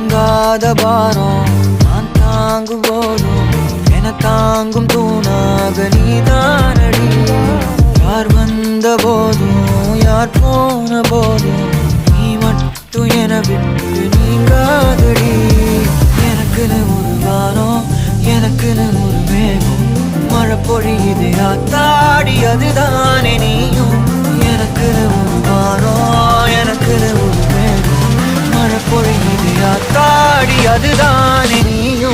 தாங்காத பாரம் நான் தாங்கும் போதும் என தாங்கும் தூணாக நீதானடி. யார் வந்த போதும் யார் போன போதும் நீ மட்டும் என விட்டு நீங்காதடி. எனக்குன்னு ஒரு வானம், எனக்குன்னு ஒரு மேகம், மழை பொழியுது ஆத்தாடி அதுதானே நீயும். எனக்குன்னு ஒரு வானம், எனக்குன்னு ஒரு மேகம், மழை பொழியுது ஆத்தாடி அதுதானே நீயும்.